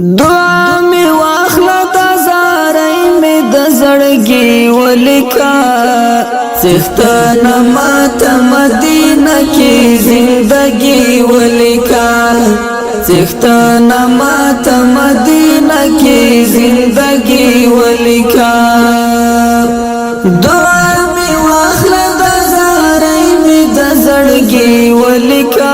دعا می واخلا دا زارای می د زړګي ولیکا څښتنه ماته مدینه کې زندگی ولیکا څښتنه ماته مدینه کې زندگی ولیکا دعا می واخلا دا زارای می د زړګي ولیکا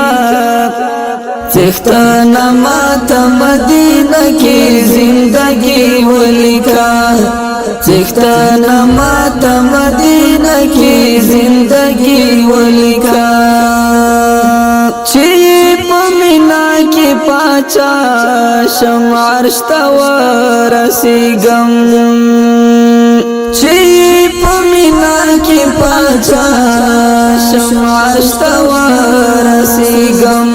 څښتنه ماته مدینه کې زندگی ولیکا څښتنه ماته مدینه کې زندگی ولیکا چې په مینا کې پاچا شم عرش ته ورسېږم چې په مینا کې پاچا شم عرش ته ورسېږم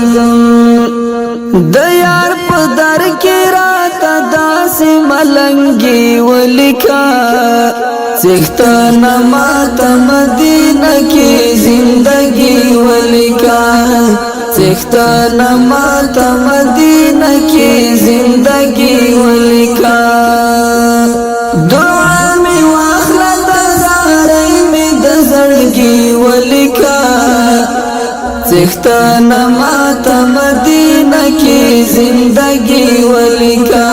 د یار په در کې راته داسې ملنګي ولیکا څښتنه ماته مدینه کې زندگی ولیکا څښتنه ماته مدینه کې زندگی ولیکا دعا می واخله د زارۍ می د زړګي ولیکا څښتنه ماته مدینه کې زندگی ولیکا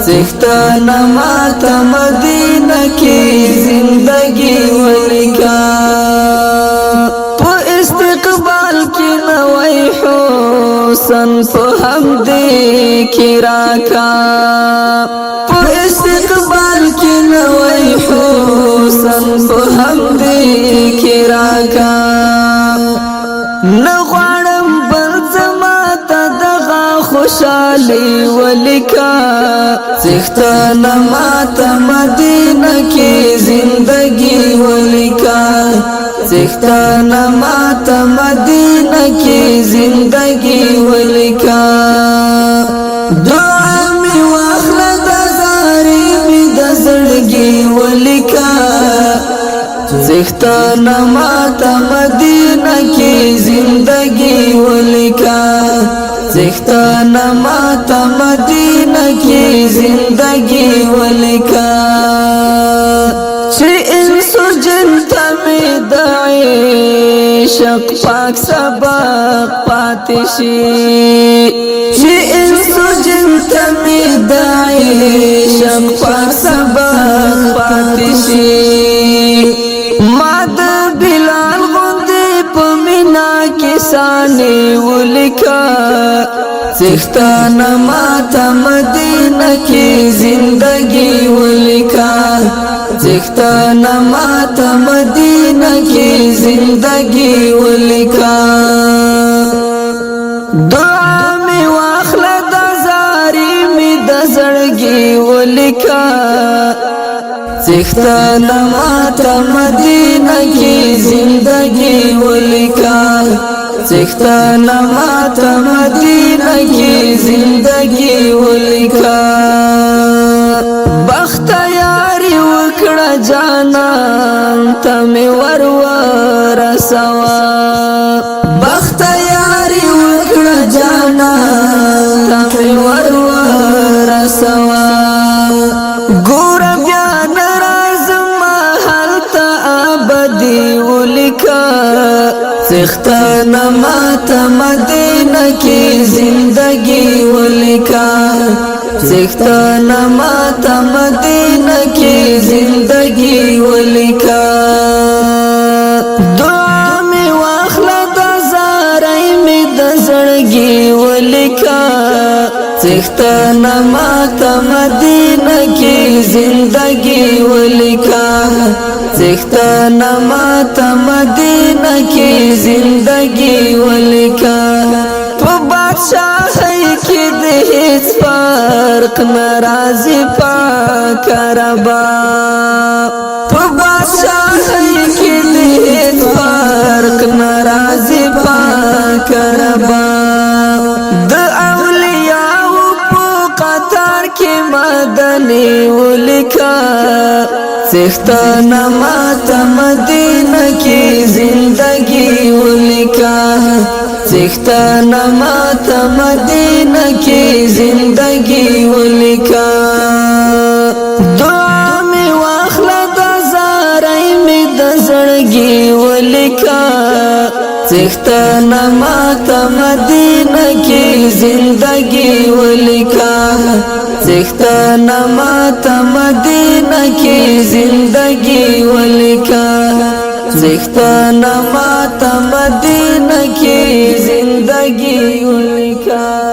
څښتنه ماته مدینه کې زندگی ولیکا په استقبال کې نوې حسن په همدې کې راکا په استقبال کې نوې حسن په همدې کې راکا نغوارم بل زماتا دغا خوشالی ولیکا څښتنه ماته مدینه کې زندگی ولیکا څښتنه ماته مدینه کې زندگی ولیکا دعا می واخله د زارۍ می د زړګي ولیکا څښتنه ماته مدینه کې زندگی ولیکا څښتنه ماته مدینه کې زندگی ولیکا چې انسو جن ته می د عشق پاک سبق پاتې شي چې انسو جن ته می د عشق پاک سبق پاتې شي ما د بلال غوندې په مینا کې سانې ولیکا څښتنه ماته مدینه کې زندگی ولیکا څښتنه ماته مدینه کې زندگی ولیکا دعا می واخله د زارۍ می د زړګي ولیکا څښتنه ماته مدینه کې زندگی ولیکا څښتنه ماته مدینه کې زندگی ولیکا بختیاري وکړه جانان ته مې ورسوا بختیاري وکړه جانان ته مې ورسوا ګور بیا ناراضم هلته ابدي ولیکا څښتنه ماته مدینه کې زندگی ولیکا څښتنه ماته مدینه کې زندگی ولیکا دعا می واخله د زارۍ می د زړګي ولیکا څښتنه ماته مدینه کې زندگی ولیکا څښتنه ماته مدینه کې زندگی ولیکا په بادشاہۍ کې د هیڅ فرق ناراضي پاک ربا په بادشاہۍ کې د هیڅ فرق ناراضي پاک ربا د اولیاء په قطار پاکی مدنی ولیکا سختانا ماتا مدینہ کی زندگی ولیکا سختانا ماتا مدینہ کی زندگی ولیکا دعا می واخلا دا زارائی می دا زڑگی ولیکا سختانا ماتا مدینہ کی زندگی ولیکا سختانا ماتا مدینہ کی زندگی ولیکا سختانا ماتا مدینہ کی زندگی ولیکا